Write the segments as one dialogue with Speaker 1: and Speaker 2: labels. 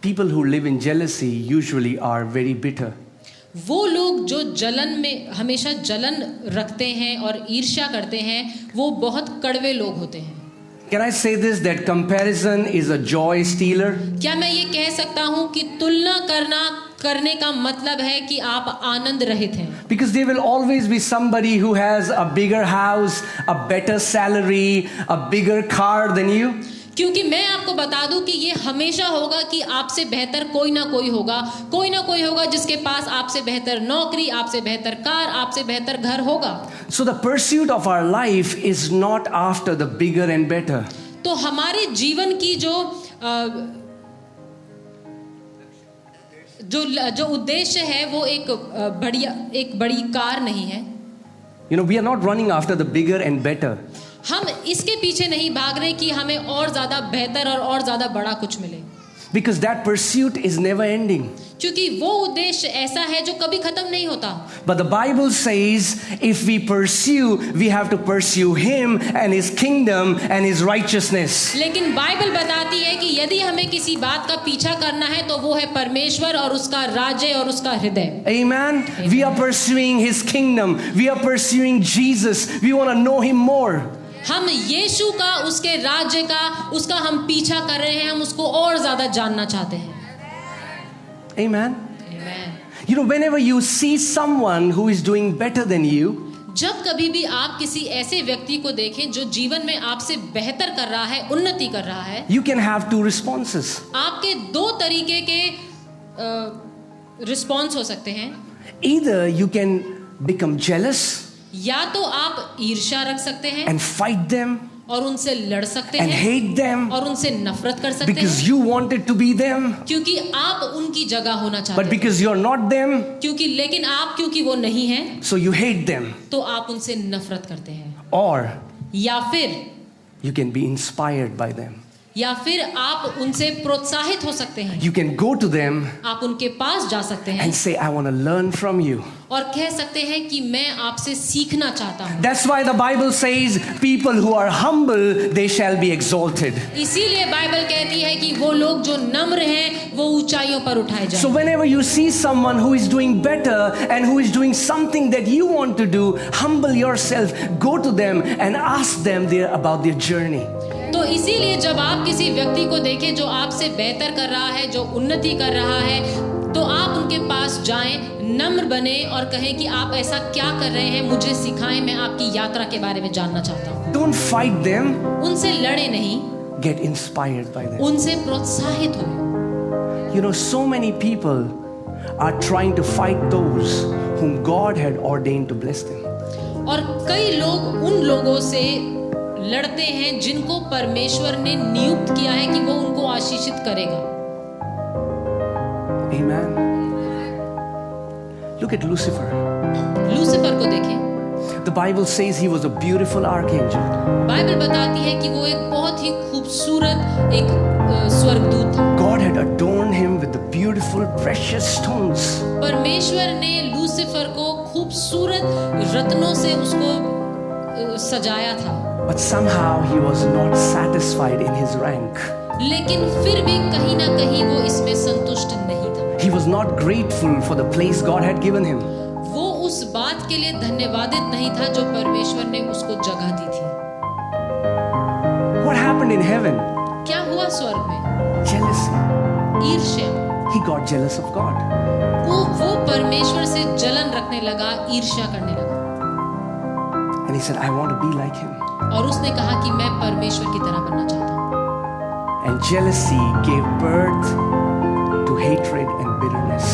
Speaker 1: people who live in jealousy usually are very bitter.
Speaker 2: वो लोग जो जलन में हमेशा जलन रखते हैं और ईर्ष्या करते हैं, वो बहुत कड़वे लोग होते हैं।
Speaker 1: Can I say this, that comparison is a joy stealer?
Speaker 2: क्या मैं ये कह सकता हूँ कि तुलना करने का मतलब है कि आप आनंद रहित हैं?
Speaker 1: Because there will always be somebody who has a bigger house, a better salary, a bigger car than you.
Speaker 2: क्योंकि मैं आपको बता दूं कि ये हमेशा होगा कि आपसे बेहतर कोई ना कोई होगा जिसके पास आपसे बेहतर नौकरी, आपसे बेहतर कार, आपसे बेहतर घर होगा।
Speaker 1: So the pursuit of our life is not after the bigger and better.
Speaker 2: तो हमारे जीवन की जो उद्देश्य है वो एक बड़ी कार नहीं है।
Speaker 1: You know, we are not running after the bigger and better.
Speaker 2: हम इसके पीछे नहीं भाग रहे कि हमें और ज्यादा बेहतर और ज्यादा बड़ा कुछ मिले।
Speaker 1: Because that pursuit is never ending.
Speaker 2: क्योंकि वो उद्देश्य ऐसा है जो कभी खत्म नहीं होता।
Speaker 1: But the Bible says if we pursue, we have to pursue Him and His kingdom and His righteousness.
Speaker 2: लेकिन बाइबल बताती है कि यदि हमें किसी बात का पीछा करना है तो वो है परमेश्वर और उसका राज्य और उसका हृदय।
Speaker 1: Amen. We are pursuing His kingdom. We are pursuing Jesus. We want to know Him more.
Speaker 2: हम यीशु का, उसके राज्य का, उसका हम पीछा कर रहे हैं, हम उसको और ज्यादा जानना चाहते हैं।
Speaker 1: Amen.
Speaker 2: Amen.
Speaker 1: You know, whenever you see someone who is doing better than you,
Speaker 2: जब कभी भी आप किसी ऐसे व्यक्ति को देखें जो जीवन में आपसे बेहतर कर रहा है, उन्नति कर रहा है,
Speaker 1: you can have two responses.
Speaker 2: आपके दो तरीके के रिस्पॉन्स हो सकते हैं।
Speaker 1: Either you can become jealous
Speaker 2: या तो आप ईर्ष्या रख सकते हैं
Speaker 1: and fight them
Speaker 2: और उनसे लड़ सकते
Speaker 1: and
Speaker 2: हैं
Speaker 1: hate them
Speaker 2: और उनसे नफरत कर सकते
Speaker 1: because
Speaker 2: हैं
Speaker 1: you wanted to be them,
Speaker 2: क्योंकि आप उनकी जगह होना
Speaker 1: but
Speaker 2: चाहते हैं,
Speaker 1: because you're not them,
Speaker 2: क्योंकि वो नहीं हैं,
Speaker 1: so you hate them.
Speaker 2: तो आप उनसे नफरत करते हैं।
Speaker 1: Or
Speaker 2: या फिर
Speaker 1: you can be inspired by them.
Speaker 2: आप उनसे प्रोत्साहित हो सकते हैं।
Speaker 1: You can go to them
Speaker 2: आप उनके पास जा सकते हैं
Speaker 1: and say, I want to learn from you.
Speaker 2: और कह सकते हैं कि मैं आपसे सीखना चाहता हूँ।
Speaker 1: That's why the Bible says, people who are humble, they shall be exalted.
Speaker 2: इसीलिए बाइबल कहती है कि वो लोग जो नम्र हैं वो ऊंचाइयों पर उठाए
Speaker 1: So
Speaker 2: जाएं।
Speaker 1: whenever you see someone who is doing better and who is doing something that you want to do, humble yourself, go to them and ask them about their journey.
Speaker 2: तो इसीलिए जब आप किसी व्यक्ति को देखें जो आपसे बेहतर कर रहा है, जो उन्नति कर रहा है, तो आप उनके पास जाएं, नम्र बने और कहें कि आप ऐसा क्या कर रहे हैं, मुझे सिखाएं, मैं आपकी यात्रा के बारे में जानना चाहता हूँ।
Speaker 1: Don't fight them.
Speaker 2: उनसे लड़े नहीं,
Speaker 1: Get inspired by them.
Speaker 2: उनसे प्रोत्साहित हो।
Speaker 1: You know, so many people are trying to fight those whom God had ordained to bless them.
Speaker 2: और कई लोग उन लोगों से लड़ते हैं जिनको परमेश्वर ने नियुक्त किया है कि वो उनको आशीषित करेगा।
Speaker 1: Amen. Look at Lucifer.
Speaker 2: Lucifer को देखें।
Speaker 1: The Bible says he was a beautiful archangel.
Speaker 2: Bible बताती है कि वो एक बहुत ही खूबसूरत एक स्वर्गदूत था।
Speaker 1: God had adorned him with the beautiful precious stones.
Speaker 2: परमेश्वर ने लूसीफर को खूबसूरत रत्नों से उसको सजाया था।
Speaker 1: But somehow he was not satisfied in his rank.
Speaker 2: लेकिन फिर भी कहीं ना कहीं वो इसमें संतुष्ट नहीं था।
Speaker 1: He was not grateful for the place God had given him.
Speaker 2: वो उस बात के लिए धन्यवादित नहीं था जो परमेश्वर ने उसको जगह दी थी।
Speaker 1: What happened in heaven?
Speaker 2: क्या हुआ स्वर्ग में?
Speaker 1: Jealousy.
Speaker 2: ईर्ष्या।
Speaker 1: He got jealous of God.
Speaker 2: वो परमेश्वर से जलन रखने लगा, ईर्ष्या करने लगा।
Speaker 1: And he said, I want to be like him.
Speaker 2: और उसने कहा कि मैं परमेश्वर की तरह बनना चाहता हूँ।
Speaker 1: And jealousy gave birth to hatred and bitterness.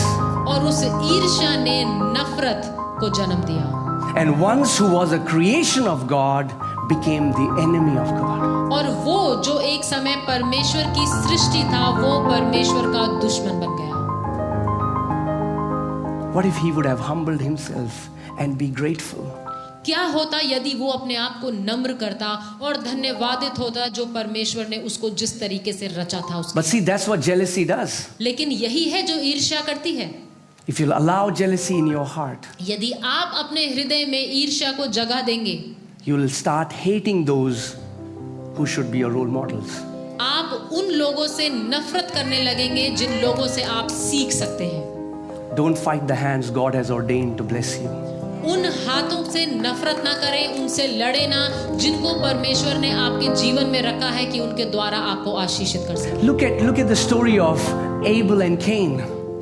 Speaker 2: और उस ईर्ष्या ने नफरत को जन्म दिया।
Speaker 1: And once who was a creation of God became the enemy of God.
Speaker 2: और वो जो एक समय परमेश्वर की सृष्टि था, वो परमेश्वर का दुश्मन बन गया।
Speaker 1: What if he would have humbled himself and be grateful?
Speaker 2: क्या होता यदि वो अपने आप को नम्र करता और धन्यवादित होता जो परमेश्वर ने उसको जिस तरीके से रचा था उसके।
Speaker 1: But see, that's what jealousy does.
Speaker 2: लेकिन यही है जो ईर्ष्या करती है।
Speaker 1: If you'll allow jealousy in your heart,
Speaker 2: यदि आप अपने हृदय में ईर्ष्या को जगह देंगे,
Speaker 1: you will start hating those who should be your role models.
Speaker 2: आप उन लोगों से नफरत करने लगेंगे जिन लोगों से आप सीख सकते हैं।
Speaker 1: Don't fight the hands God has ordained to bless you.
Speaker 2: उन हाथों से नफरत ना करें, उनसे लड़े ना जिनको परमेश्वर ने आपके जीवन में रखा है कि उनके द्वारा आपको आशीषित कर सके।
Speaker 1: Look at the story of Abel and Cain.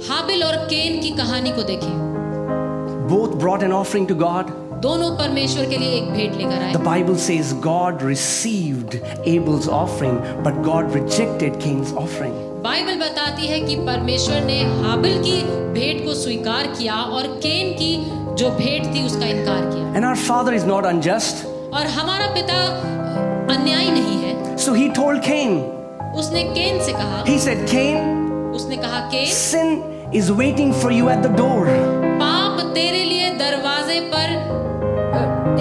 Speaker 2: हाबिल और केन की कहानी को देखें।
Speaker 1: Both brought an offering to God.
Speaker 2: दोनों परमेश्वर के लिए एक भेंट लेकर आए।
Speaker 1: The Bible says God received Abel's offering, but God rejected Cain's offering.
Speaker 2: Bible बताती है कि परमेश्वर ने हाबिल की भेंट को स्वीकार किया और केन की जो भेंट थी उसका इनकार किया।
Speaker 1: And our Father is not unjust.
Speaker 2: और हमारा पिता अन्यायी नहीं है।
Speaker 1: So he told Cain,
Speaker 2: उसने केन से कहा,
Speaker 1: he said, Cain,
Speaker 2: उसने कहा केन,
Speaker 1: sin is waiting for you at the door.
Speaker 2: पाप तेरे लिए दरवाजे पर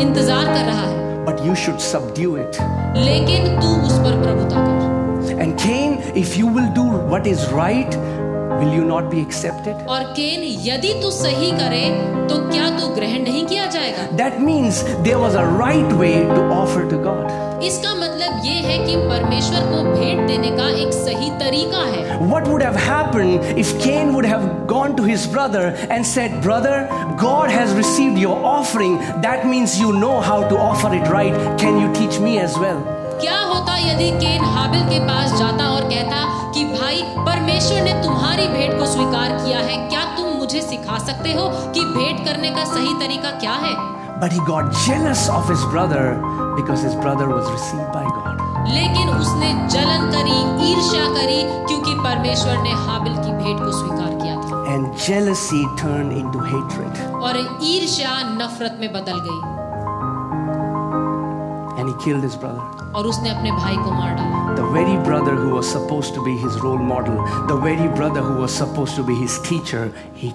Speaker 2: इंतजार कर रहा है,
Speaker 1: But you should subdue it.
Speaker 2: लेकिन तू उस पर प्रभुता कर।
Speaker 1: And Cain, if you will do what is right, will you not be accepted?
Speaker 2: और केन, यदि तू सही करे तो क्या तू ग्रहण नहीं किया जाएगा?
Speaker 1: That means there was a right way to offer to God.
Speaker 2: इसका मतलब ये है कि परमेश्वर को भेंट देने का एक सही तरीका है।
Speaker 1: What would have happened if Cain would have gone to his brother and said, Brother, God has received your offering. That means you know how to offer it right. Can you teach me as well?
Speaker 2: क्या होता यदि केन हाबिल के पास जाता और कहता कि भाई, परमेश्वर ने तुम्हारी भेंट को स्वीकार किया है, क्या तुम मुझे सिखा सकते हो कि भेंट करने का सही तरीका क्या है?
Speaker 1: But he got jealous of his brother because his brother was received by God.
Speaker 2: लेकिन उसने जलन करी, ईर्ष्या करी, क्योंकि परमेश्वर ने हाबिल की भेंट को स्वीकार किया था।
Speaker 1: And jealousy turned into hatred.
Speaker 2: और ईर्ष्या नफरत में बदल गई।
Speaker 1: And he killed his brother.
Speaker 2: और उसने अपने भाई को मार डाला।
Speaker 1: The very brother who was supposed to be his role model, the very brother who was supposed to be his teacher, he